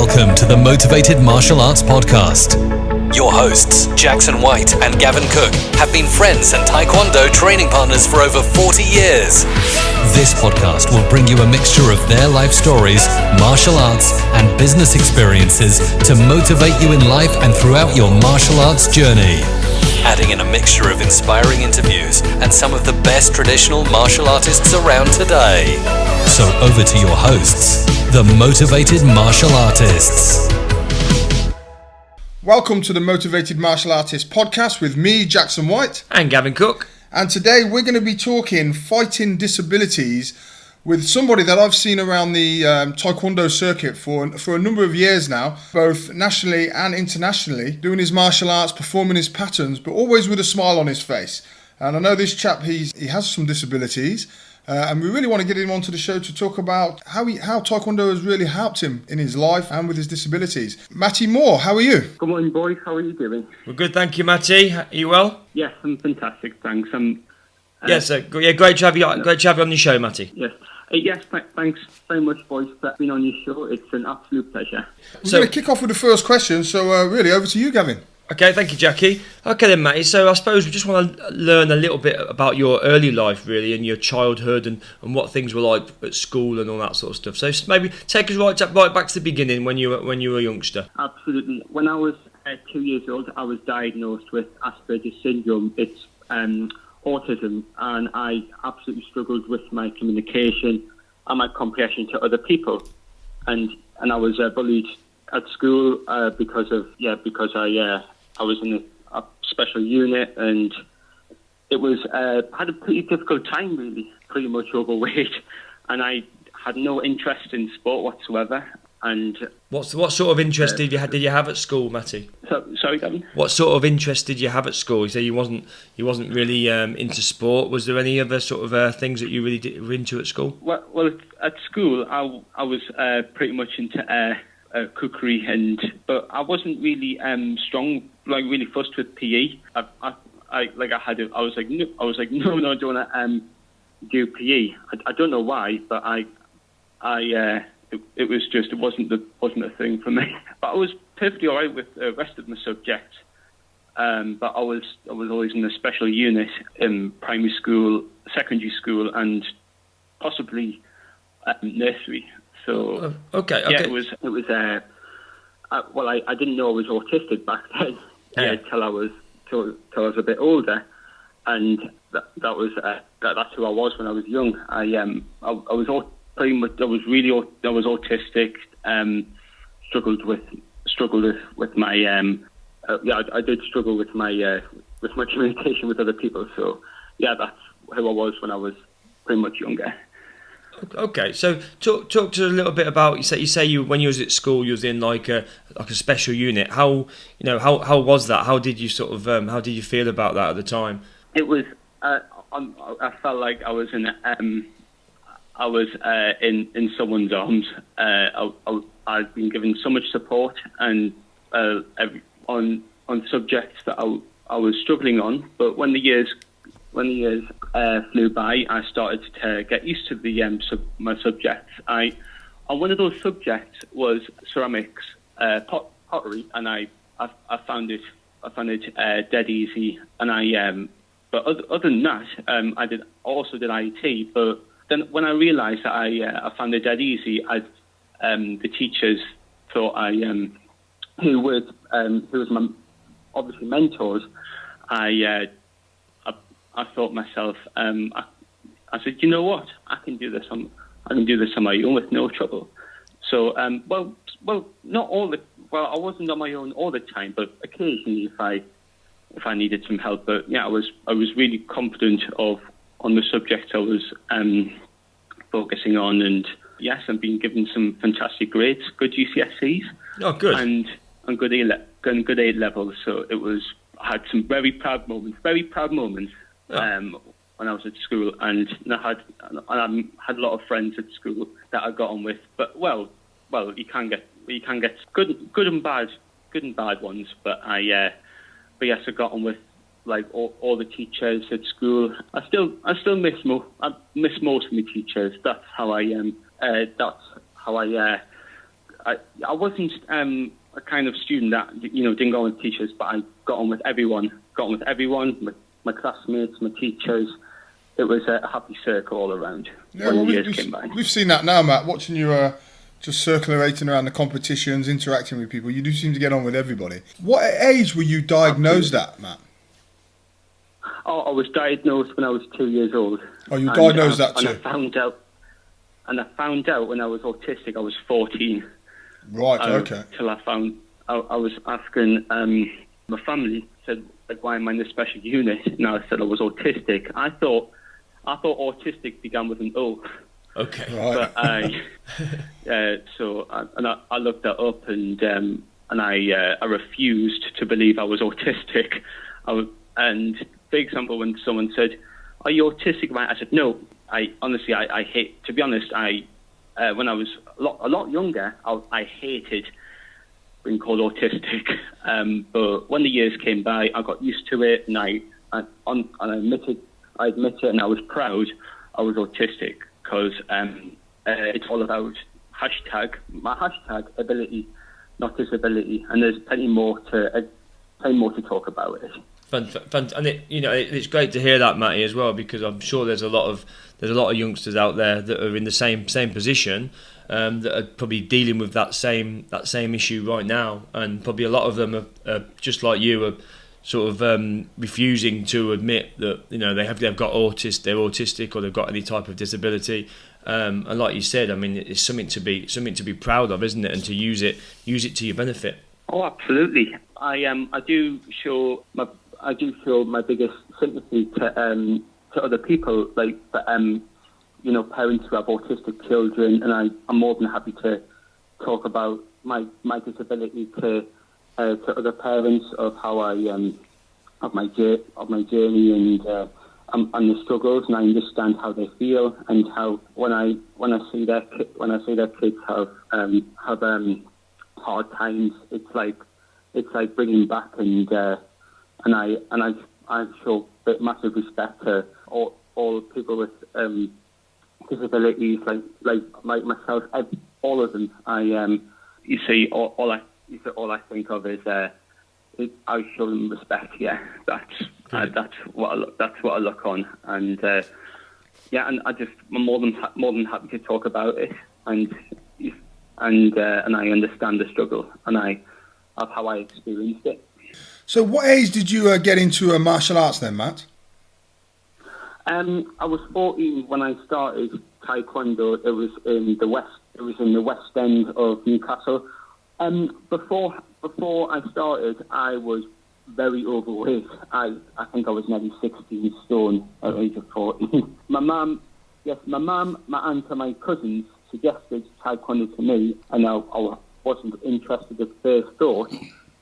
Welcome to the Motivated Martial Arts Podcast. Your hosts, Jackson White and Gavin Cook, have been friends and Taekwondo training partners for over 40 years. This podcast will bring you a mixture of their life stories, martial arts, and business experiences to motivate you in life and throughout your martial arts journey. Adding in a mixture of inspiring interviews and some of the best traditional martial artists around today. So over to your hosts, the Motivated Martial Artists. Welcome to the Motivated Martial Artist Podcast with me, Jackson White. And Gavin Cook. And today we're going to be talking fighting disabilities with somebody that I've seen around the Taekwondo circuit for a number of years now, both nationally and internationally, doing his martial arts, performing his patterns, but always with a smile on his face. And I know this chap, he has some disabilities, and we really want to get him onto the show to talk about how Taekwondo has really helped him in his life and with his disabilities. Matty Moore, how are you? Good morning, boys. How are you doing? We're good, thank you, Matty. Are you well? Yes, I'm fantastic, thanks. Great to have you. Great to have you on the show, Matty. Yes. Thanks very much, boys, for being on your show. It's an absolute pleasure. We're going to kick off with the first question, so really over to you, Gavin. Okay, thank you, Jackie. Okay then, Matty, so I suppose we just want to learn a little bit about your early life, really, and your childhood and what things were like at school and all that sort of stuff. So maybe take us right back to the beginning when you were a youngster. Absolutely. When I was 2 years old, I was diagnosed with Asperger syndrome. It's autism, and I absolutely struggled with my communication and my comprehension to other people, and I was bullied at school because I was in a special unit, and it was I had a pretty difficult time, really, pretty much overweight, and I had no interest in sport whatsoever. And what sort of interest did you have at school, Matty? Sorry, Gavin? What sort of interest did you have at school? You say you wasn't really into sport. Was there any other sort of things that you really were into at school? Well, at school I was pretty much into cookery, but I wasn't really strong, like really fussed with PE. I was like no, I don't want to do PE. I don't know why, but it wasn't a thing for me. But I was perfectly all right with the rest of my subjects. But I was always in a special unit in primary school, secondary school, and possibly nursery. So okay. Yeah, it was. I didn't know I was autistic back then till I was a bit older, and that's who I was when I was young. I was autistic. Struggled with my I did struggle with my communication with other people. So yeah, that's who I was when I was pretty much younger. Okay, so talk to us a little bit about you say when you was at school you was in like a special unit. How was that? How did you how did you feel about that at the time? It was I felt like I was in someone's arms. I'd been given so much support and on subjects that I was struggling on, but when the years flew by, I started to get used to my subjects. One of those subjects was ceramics, pottery, and I found it dead easy. And but other than that, I did IT. But then when I realised that I found it dead easy, the teachers thought who was my obviously mentors, I thought myself, I said, you know what? I can do this on my own with no trouble. So, not all I wasn't on my own all the time, but occasionally if I needed some help. But yeah, I was really confident on the subject I was focusing on, and yes, I'm being given some fantastic grades, good GCSEs. Oh, good. And good A levels. So I had some very proud moments. When I was at school, and I had a lot of friends at school that I got on with. But well, you can get good and bad ones. But yes, I got on with like all the teachers at school. I still miss most of my teachers. That's how I I wasn't a kind of student that didn't go on with teachers, but I got on with everyone. My classmates, my teachers. It was a happy circle all around when the years came by. We've seen that now, Matt. Watching you just circulating around the competitions, interacting with people, you do seem to get on with everybody. What age were you diagnosed at, Matt? Oh, I was diagnosed when I was 2 years old. Oh, you were diagnosed that too? And I found out when I was autistic. I was 14. Right. Okay. Till I found I was asking my family, said, like, why am I in the special unit? And I said I was autistic. I thought autistic began with an O. Okay. Right. But I looked that up, and I refused to believe I was autistic. And for example, when someone said, "Are you autistic?" I said, "No." I hate. To be honest, when I was a lot younger, I hated being called autistic. But when the years came by, I got used to it, and I admit it, and I was proud I was autistic, because it's all about my hashtag ability, not disability, and there's plenty more to talk about it. And it's great to hear that, Matty, as well, because I'm sure there's a lot of youngsters out there that are in the same position, that are probably dealing with that same issue right now, and probably a lot of them are just like you, are sort of refusing to admit that they've got they're autistic, or they've got any type of disability. And like you said, I mean, it's something to be proud of, isn't it? And to use it to your benefit. Oh, absolutely. I do show my biggest sympathy to other people, like parents who have autistic children, and I'm more than happy to talk about my disability to other parents, of how of my journey and the struggles, and I understand how they feel, and how when I see their kids have hard times, it's like bringing back, and I show massive respect to all people with disabilities, like myself, all of them. All I think of is I show them respect. Yeah, that's what I look on, and and I'm more than happy to talk about it, and I understand the struggle, and of how I experienced it. So, what age did you get into martial arts then, Matt? I was 14 when I started Taekwondo. It was in the west. It was in the west end of Newcastle. Before I started, I was very overweight. I think I was nearly 16 stone at the age of 14. My mum, my aunt, and my cousins suggested Taekwondo to me, and I wasn't interested at first thought.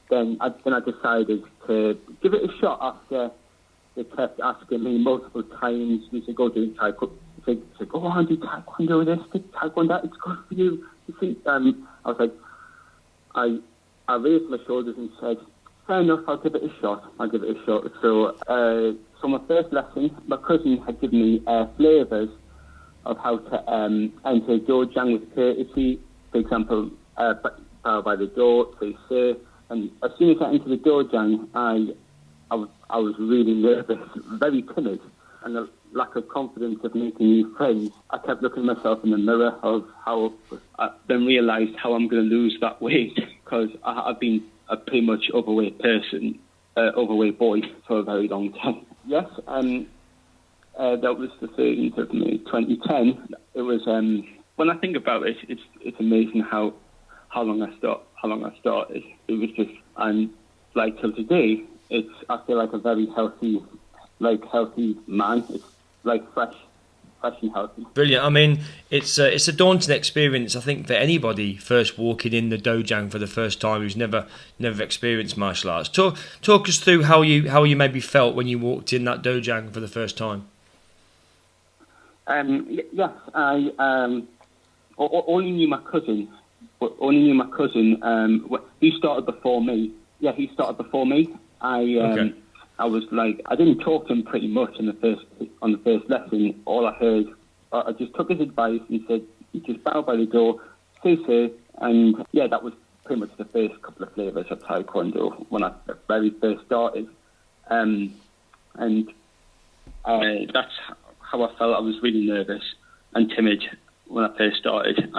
Then I decided to give it a shot after they kept asking me multiple times. We should go do Taekwondo. They said, "Go on, do Taekwondo. Taekwondo, it's good for you." You see, I was like, I raised my shoulders and said, "Fair enough, I'll give it a shot." So my first lesson, my cousin had given me flavours of how to enter dojang with courtesy. For example, bow by the door, say sir. And as soon as I entered the dojang, I was really nervous, very timid, and a lack of confidence of making new friends. I kept looking at myself in the mirror of how I then realised how I'm going to lose that weight, because I've been a pretty much overweight person, overweight boy for a very long time. Yes, that was the 13th of May 2010. It was when I think about it, it's amazing how long I started. It was just, and like till today, I feel like a very healthy man. It's like fresh and healthy. Brilliant. I mean, it's a daunting experience, I think, for anybody first walking in the dojang for the first time who's never experienced martial arts. Talk us through how you maybe felt when you walked in that dojang for the first time. Yes, I only knew my cousin. He started before me. Yeah, he started before me. Okay. I was like, I didn't talk to him pretty much on the first lesson. All I heard, I just took his advice and said, "You just bow by the door, say sir, And yeah, that was pretty much the first couple of flavours of Taekwondo when I very first started. And that's how I felt. I was really nervous and timid when I first started.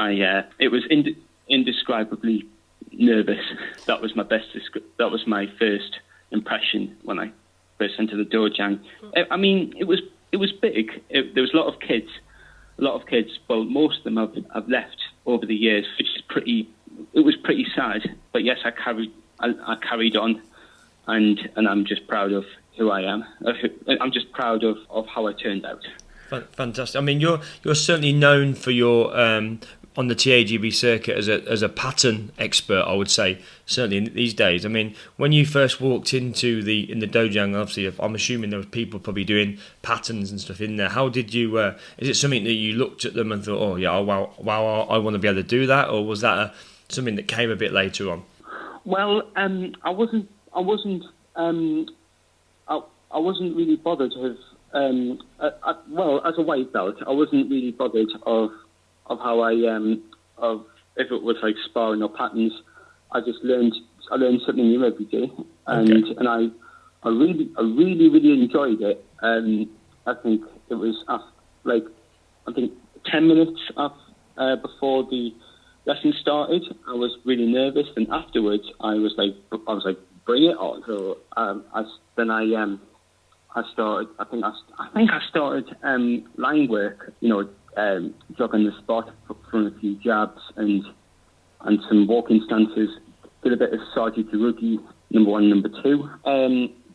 It was indescribably nervous. That was that was my first impression when I first entered the dojang. I mean, it was big. There was a lot of kids. Well, most of them have left over the years, which is it was pretty sad. But yes, I carried on, and I'm just proud of who I am. I'm just proud of how I turned out. Fantastic. I mean, you're certainly known for your on the TAGB circuit as a pattern expert, I would say, certainly in these days. I mean, when you first walked into the dojang, obviously, I'm assuming there were people probably doing patterns and stuff in there. How did you? Is it something that you looked at them and thought, oh yeah, wow, I want to be able to do that, or was that something that came a bit later on? Well, I wasn't really bothered with. Well, as a white belt, I wasn't really bothered of how of if it was like sparring or patterns. I learned something new every day, and I really enjoyed it. I think it was 10 minutes before the lesson started. I was really nervous, and afterwards I was like, bring it on. So I started. I think I started line work. Jogging the spot, throwing a few jabs and some walking stances. Did a bit of Sarji Taruki, number 1, number 2.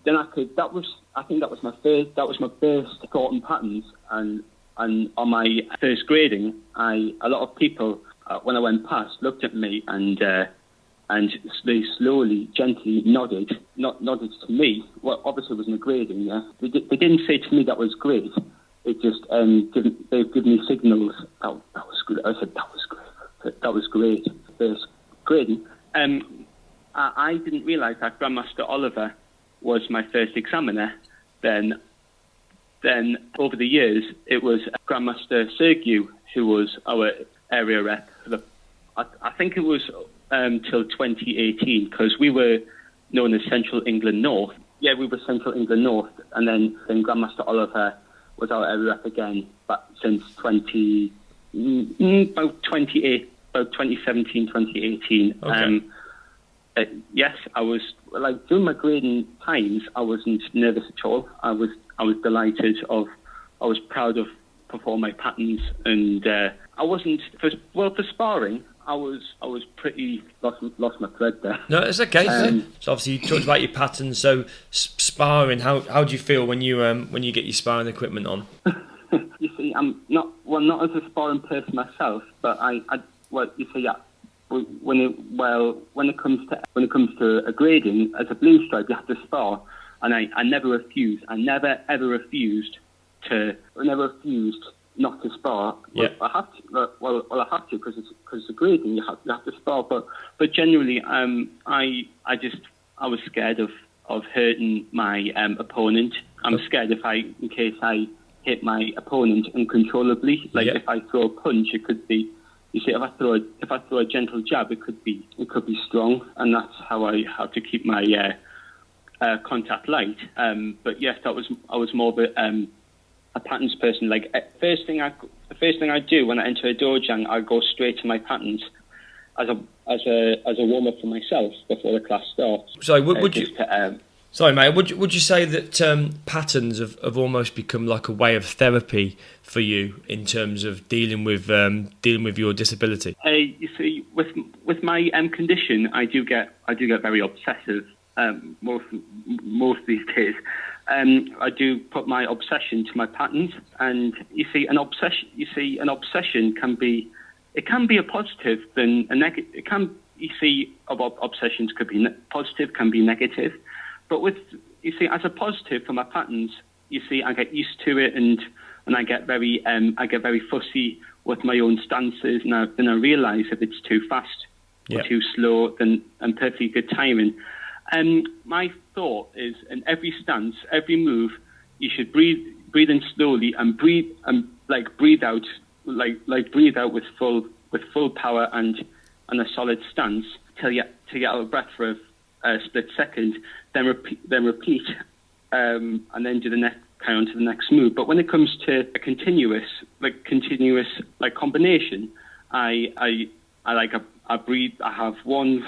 Then I think that was my first. That was my first thought and patterns. And on my first grading, a lot of people when I went past looked at me and they slowly, gently nodded to me. Well, obviously it wasn't a grading, yeah. They didn't say to me that was great. It just they've given me signals. Oh, that was good. I said that was great. That was great. First grading. I didn't realise that Grandmaster Oliver was my first examiner. Then over the years, it was Grandmaster Sergiu who was our area rep. I think it was till 2018, because we were known as Central England North. Yeah, we were Central England North, and then Grandmaster Oliver was our area rep again, but since 2017, 2018. Okay. Yes, I was during my grading times. I wasn't nervous at all. I was delighted. I was proud of performing my patterns, and I wasn't for sparring. I was pretty lost my thread there. No, it's okay. So obviously you talked about your patterns. So sparring, how do you feel when you get your sparring equipment on? You see, I'm not as a sparring person myself, but when it comes to a grading as a blue stripe, you have to spar, and I never refused. I never ever refused not to spar. Yeah. I have to because it's a grading. You have to spar, but generally, I was scared of hurting my opponent. I'm scared in case I hit my opponent uncontrollably. If I throw a punch, it could be. You see, if I throw a gentle jab, it could be strong, and that's how I have to keep my contact light. But yes, I was more of a patterns person. The first thing I do when I enter a dojang, I go straight to my patterns as a warm up for myself before the class starts. Sorry, sorry, mate. Would you say that patterns have almost become like a way of therapy for you in terms of dealing with your disability? You see, with my condition, I do get very obsessive most these days. I do put my obsession to my patterns, and you see, an obsession can be a positive than a negative. It can, you see, obsessions could be positive, can be negative. But as a positive for my patterns, you see, I get used to it, and I get very fussy with my own stances. Now, then I realise if it's too fast or too slow, then I'm perfectly good timing. My thought is, in every stance, every move, you should breathe in slowly and breathe out with full power, and on a solid stance till you get out of breath for a split second, then repeat, and then do the next, carry on to the next move. But when it comes to a continuous combination, I breathe. I have one.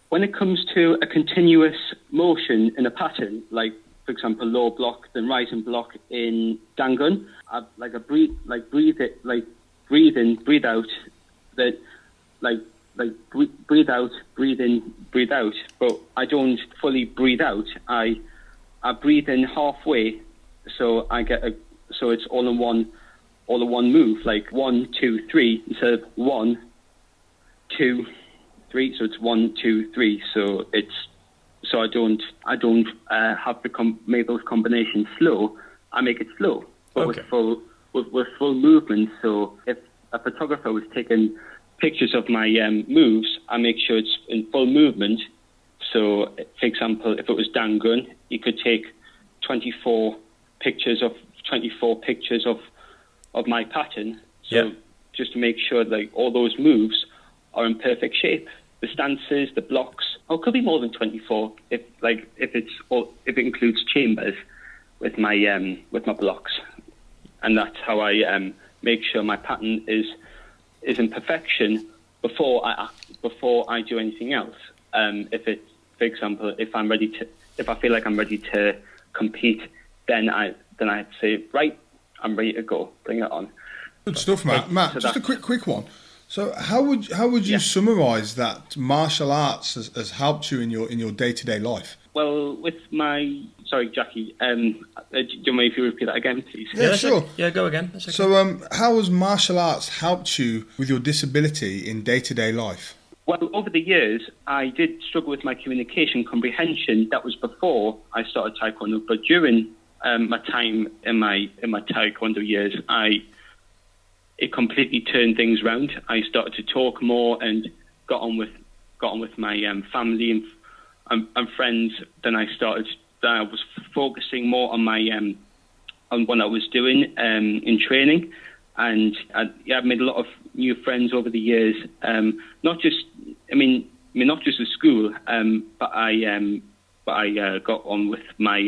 When it comes to a continuous motion in a pattern, like for example, low block, then rising block in Dangun, I breathe in, breathe out, that breathe out, breathe in, breathe out. But I don't fully breathe out. I breathe in halfway, so so it's all in one move, like 1, 2, 3 instead of 1, 2, 3. So it's 1, 2, 3. So I don't have to make those combinations slow. I make it slow, but with full movement. So if a photographer was taking pictures of my moves, I make sure it's in full movement. So, for example, if it was Dangun, you could take 24 pictures of my pattern. So just to make sure that all those moves are in perfect shape. The stances, the blocks, or it could be more than 24 if it includes chambers with my blocks. And that's how I make sure my pattern is in perfection before I do anything else. For example, if I feel like I'm ready to compete, then I'd say, right, I'm ready to go. Bring it on. Good stuff, Matt. Matt, just a quick one. So, how would you summarise that martial arts has helped you in your day-to-day life? Well, sorry, Jackie. Do you mind if you repeat that again, please? Yeah, sure. Okay. Yeah, go again. That's okay. So, how has martial arts helped you with your disability in day-to-day life? Well, over the years, I did struggle with my communication comprehension. That was before I started Taekwondo. But during my time in my Taekwondo years, it completely turned things around. I started to talk more and got on with my family and friends. Then I was focusing more on my on what I was doing in training, and I made a lot of new friends over the years. Not just at school, but I got on with my.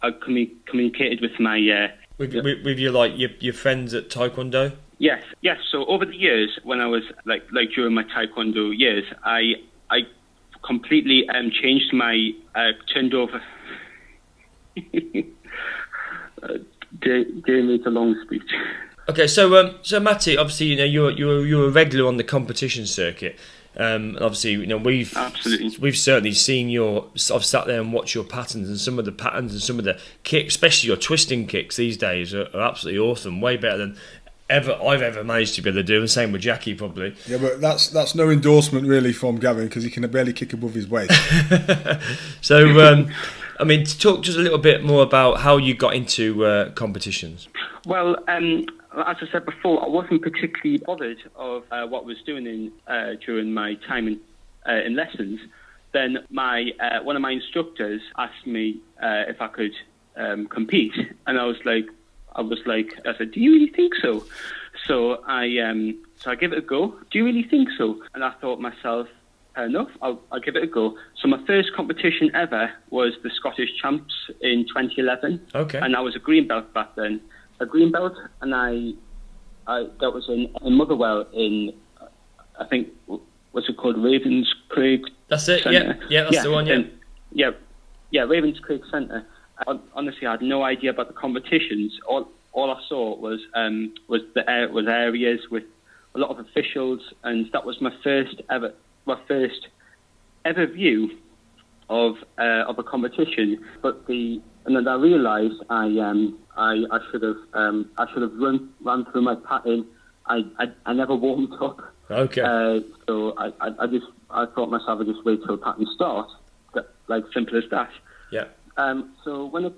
I communicated with my. With your friends at Taekwondo? Yes. So over the years, when I was like during my Taekwondo years, I completely changed my turned over. Gave me a long speech. Okay, so Matty, obviously, you're a regular on the competition circuit. Obviously, we've certainly seen I've sat there and watched your patterns, and some of the patterns and some of the kicks, especially your twisting kicks these days, are absolutely awesome. Way better than I've ever managed to be able to do, and same with Jackie probably. Yeah, but that's no endorsement really from Gavin, because he can barely kick above his weight. So, talk just a little bit more about how you got into competitions. Well, as I said before, I wasn't particularly bothered of what I was doing during my time in lessons. Then one of my instructors asked me if I could compete, and I said, "Do you really think so?" So I gave it a go. Do you really think so? And I thought myself, fair enough, I'll give it a go. So my first competition ever was the Scottish Champs in 2011. Okay. And I was a green belt back then. A green belt, and I that was in Motherwell in, I think, what's it called, Ravenscraig. That's it. Centre. Yeah, that's the one. Yeah, Ravenscraig Centre. Honestly, I had no idea about the competitions. All I saw was areas with a lot of officials, and that was my first ever view of a competition. And then I realised I should have run through my pattern. I never warmed up. Okay. So I thought myself I'd just wait till the pattern starts. Like simple as that. Yeah. So when it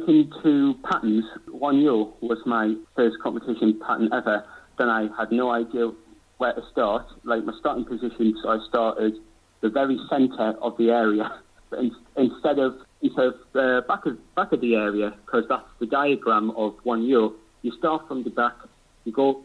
came to patterns, 1-0 was my first competition pattern ever. Then I had no idea where to start. Like my starting position, so I started the very centre of the area. Instead of the back of the area, because that's the diagram of 1-0. You start from the back, you go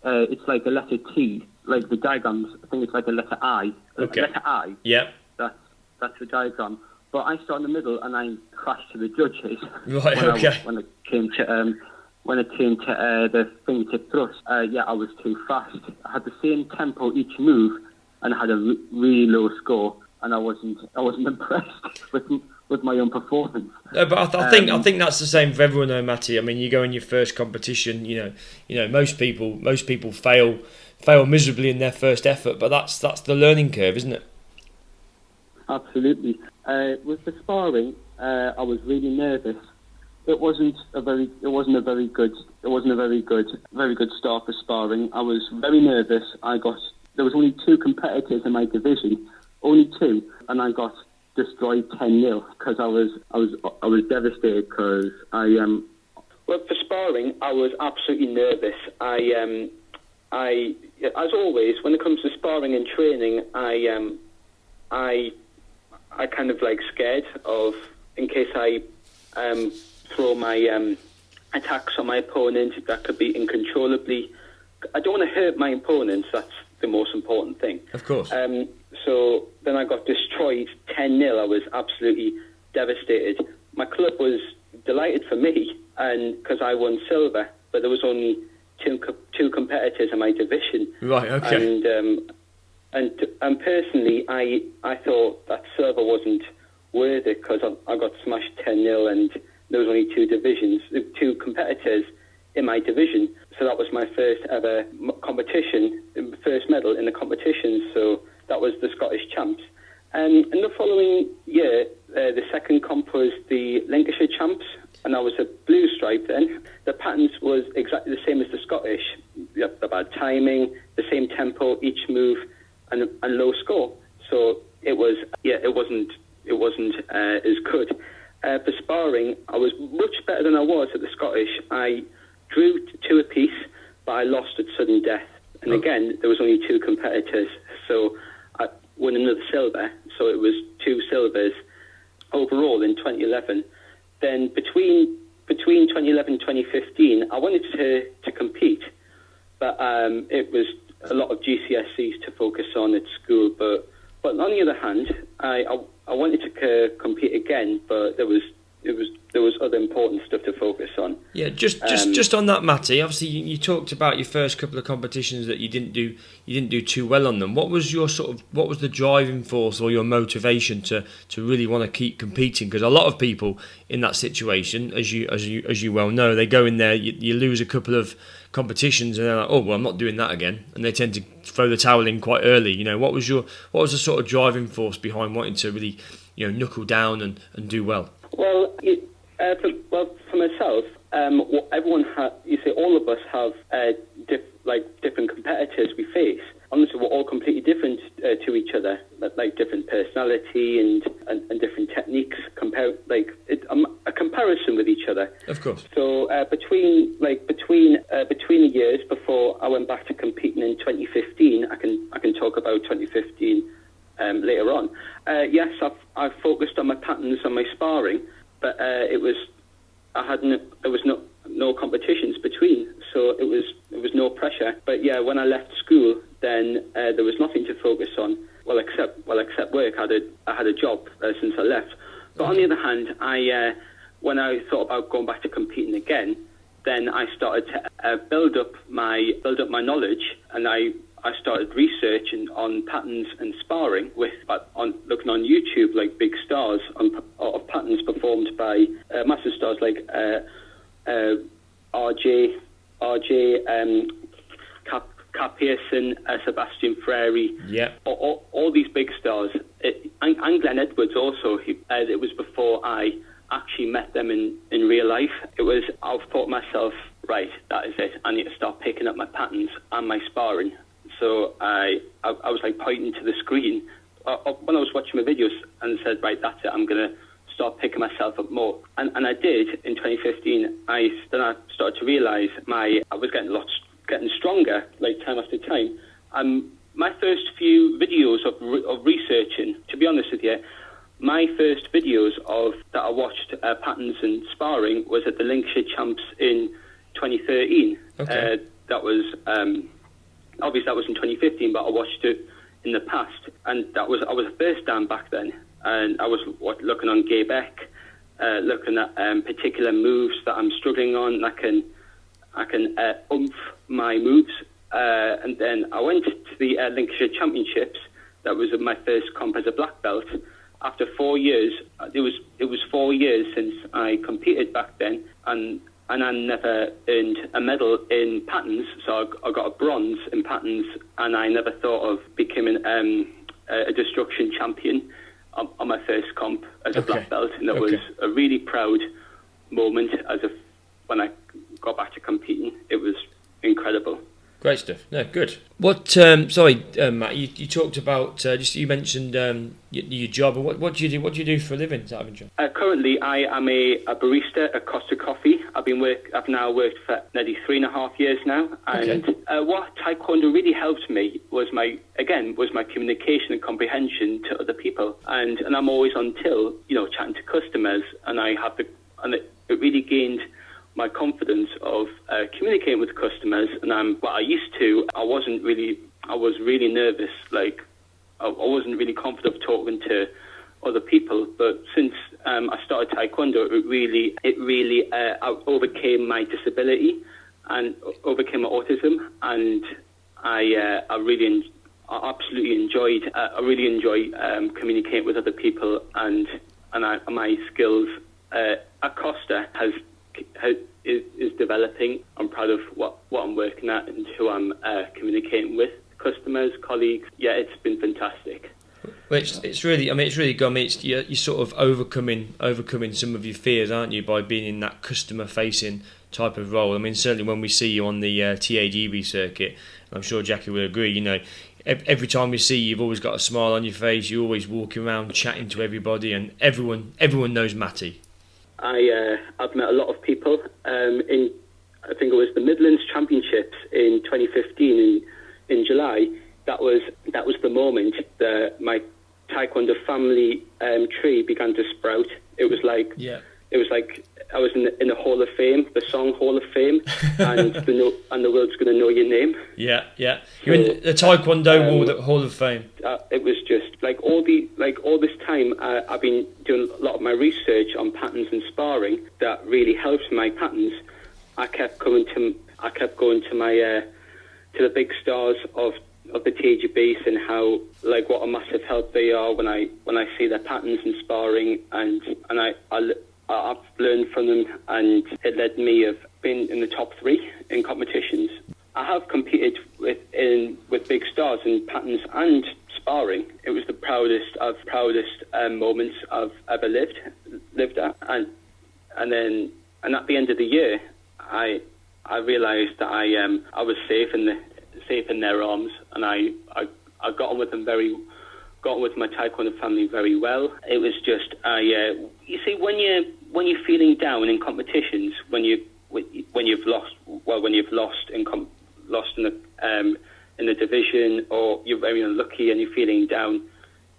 it's like a letter T, like the diagrams. I think it's like a letter I. Okay. Letter I. Yeah. That's the diagram. But I started in the middle and I crashed to the judges. Right. Okay. When it came to the fingertip thrust, I was too fast. I had the same tempo each move, and I had a really low score, and I wasn't impressed with my own performance. No, but I think that's the same for everyone, though, Matty. I mean, you go in your first competition. You know, most people fail miserably in their first effort, but that's the learning curve, isn't it? Absolutely. With the sparring, I was really nervous. It wasn't a very good start for sparring. I was very nervous. There was only 2 competitors in my division, only 2, and I got destroyed 10-0 because I was devastated because well, for sparring, I was absolutely nervous. I as always, when it comes to sparring and training, I kind of like scared of, in case I throw my attacks on my opponent that could be uncontrollably. I don't want to hurt my opponents. That's the most important thing. Of course. So then I got destroyed 10-0. I was absolutely devastated. My club was delighted for me, and because I won silver, but there was only two competitors in my division. Right. Okay. And personally, I thought that silver wasn't worth it because I got smashed 10-0, and there was only 2 competitors in my division. So that was my first ever competition, first medal in the competition. So that was the Scottish champs. And the following year, the second comp was the Lancashire champs, and I was a blue stripe then. The patterns was exactly the same as the Scottish. About timing, the same tempo, each move, and low score. So it wasn't as good. For sparring, I was much better than I was at the Scottish. I drew 2 apiece, but I lost at sudden death. And again, there was only 2 competitors, so I won another silver. So it was 2 silvers overall in 2011. Then between 2011 and 2015, I wanted to compete, but it was a lot of GCSEs to focus on at school. But on the other hand, I wanted to compete again, but there was other important stuff to focus on. Yeah, just on that, Matty. Obviously, you talked about your first couple of competitions that you didn't do too well on them. What was the driving force or your motivation to really want to keep competing? Because a lot of people in that situation, as you well know, they go in there, you lose a couple of competitions, and they're like, oh well, I'm not doing that again, and they tend to throw the towel in quite early. You know, what was the sort of driving force behind wanting to really, knuckle down and do well? Well, for myself, everyone all of us have different competitors we face. Honestly, we're all completely different to each other, like different personality and different techniques. A comparison with each other. Of course. So between the years before I went back to competing in 2015, I can talk about 2015 later on. Yes, I've focused on my patterns and my sparring, but there was no competitions between, so it was no pressure. But yeah, when I left school, then there was nothing to focus on. Well, except work. I had a job since I left. But on the other hand, when I thought about going back to competing again, then I started to build up my knowledge, and I started researching on patterns and sparring looking on YouTube, like big stars of patterns performed by massive stars like RJ, Cap Pearson, Sebastian Frary, all these big stars, and Glenn Edwards also. It was before I actually met them in real life. I thought to myself, right, that is it. I need to start picking up my patterns and my sparring. So I was like pointing to the screen when I was watching my videos and said, right, that's it. I'm gonna start picking myself up more, and I did in 2015. Then I started to realise I was getting stronger, like time after time. My first few videos of researching, to be honest with you, my first videos that I watched patterns and sparring was at the Lancashire Champs in 2013. Okay. That was Obviously, that was in 2015, but I watched it in the past, and I was a first dan back then, and I was looking on Gaybeck, looking at particular moves that I'm struggling on. I can oomph my moves, and then I went to the Lincolnshire Championships. That was my first comp as a black belt. After 4 years, it was 4 years since I competed back then, and I never earned a medal in patterns, so I got a bronze in patterns, and I never thought of becoming a destruction champion on my first comp as a black belt, and it was a really proud moment when I got back to competing. It was incredible. Great stuff. No, good. Matt, you talked about you mentioned your job. And what do you do? What do you do for a living? Is that of interest? Currently, I am a barista at Costa Coffee. I've now worked for nearly 3.5 years now. And what Taekwondo really helped me was my communication and comprehension to other people. And I'm always on till, chatting to customers, and it really gained my confidence of communicating with customers. And I was really nervous, like I wasn't really confident of talking to other people. But since I started Taekwondo, it really I overcame my disability and overcame my autism, and I absolutely enjoyed. I really enjoy communicating with other people, and my skills at Costa is developing. I'm proud of what I'm working at and who I'm communicating with, customers, colleagues. Yeah, it's been fantastic. Well, it's really good. I mean, you're sort of overcoming some of your fears, aren't you, by being in that customer-facing type of role. I mean, certainly when we see you on the TAGB circuit, I'm sure Jackie will agree. Every time we see you, you've always got a smile on your face. You're always walking around chatting to everybody, and everyone knows Matty. I've met a lot of people. I think it was the Midlands Championships in 2015 in July. That was the moment that my Taekwondo family tree began to sprout. It was like I was in the Hall of Fame, the Song Hall of Fame, and the world's going to know your name. Yeah. You're in the Taekwondo Hall of Fame. It was just like all this time. I've been doing a lot of my research on patterns and sparring that really helps my patterns. I kept going to my to the big stars of the TAGB, and how what a massive help they are when I see their patterns and sparring, and I've learned from them, and it led me of being in the top 3 in competitions. I have competed with big stars in patterns and sparring. It was the proudest moments I've ever lived at, and at the end of the year, I realised that I was safe in their arms, and I got on with them got on with my Taekwondo family very well. It was just you see, when you're feeling down in competitions, when you've lost in the division, or you're very unlucky and you're feeling down,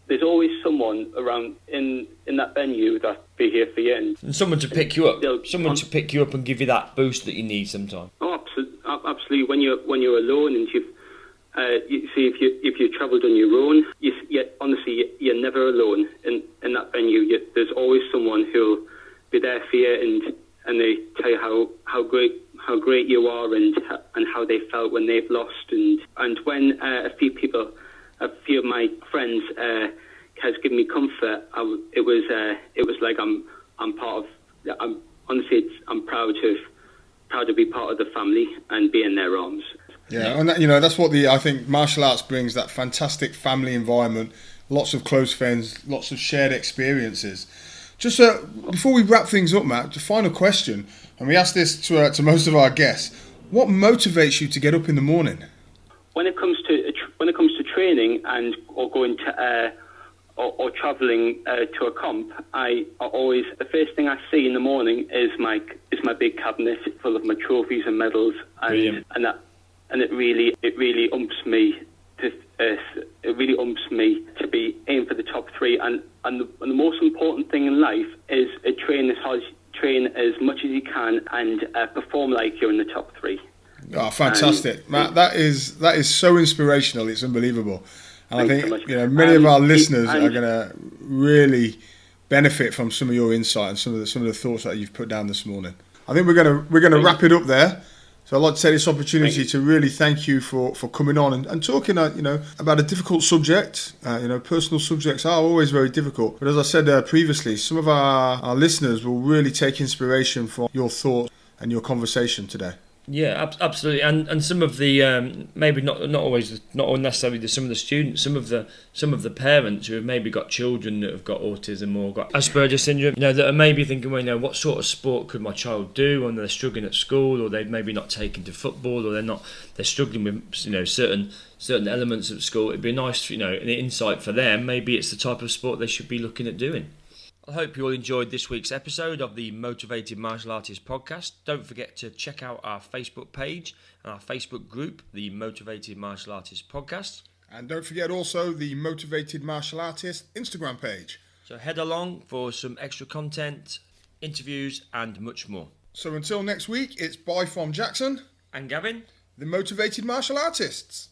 there's always someone around in that venue that be here for you, and someone to pick you up, to pick you up and give you that boost that you need sometimes. Oh, absolutely. When you're alone, and you see, if you travelled on your own, honestly, you're never alone in that venue. There's always someone who'll be there for you, and they tell you how great you are, and how they felt when they've lost, and when a few of my friends has given me comfort. It was like I'm part of. I'm proud to be part of the family and be in their arms. Yeah, and that's what I think martial arts brings, that fantastic family environment, lots of close friends, lots of shared experiences. Just before we wrap things up, Matt, the final question, and we ask this to most of our guests: what motivates you to get up in the morning? When it comes to training or going to or travelling to a comp, I always, the first thing I see in the morning is my big cabinet full of my trophies and medals, and it really umps me to be aiming for the top 3, and the most important thing in life is train as much as you can, and perform like you're in the top 3. Oh, fantastic, Matt! That is so inspirational. It's unbelievable, and I think many of our listeners are going to really benefit from some of your insight and some of the thoughts that you've put down this morning. I think we're going to wrap it up there. So I'd like to take this opportunity to really thank you for coming on and talking, about a difficult subject. Personal subjects are always very difficult. But as I said previously, some of our listeners will really take inspiration from your thoughts and your conversation today. Yeah, absolutely, and some of the maybe not necessarily some of the students, some of the parents who have maybe got children that have got autism or got Asperger syndrome, that are maybe thinking, well, what sort of sport could my child do when they're struggling at school, or they've maybe not taken to football, or they're struggling with certain elements of school. It'd be nice, an insight for them. Maybe it's the type of sport they should be looking at doing. I hope you all enjoyed this week's episode of the Motivated Martial Artist podcast. Don't forget to check out our Facebook page and our Facebook group, the Motivated Martial Artist podcast. And don't forget also the Motivated Martial Artist Instagram page. So head along for some extra content, interviews and much more. So until next week, it's bye from Jackson and Gavin, the Motivated Martial Artists.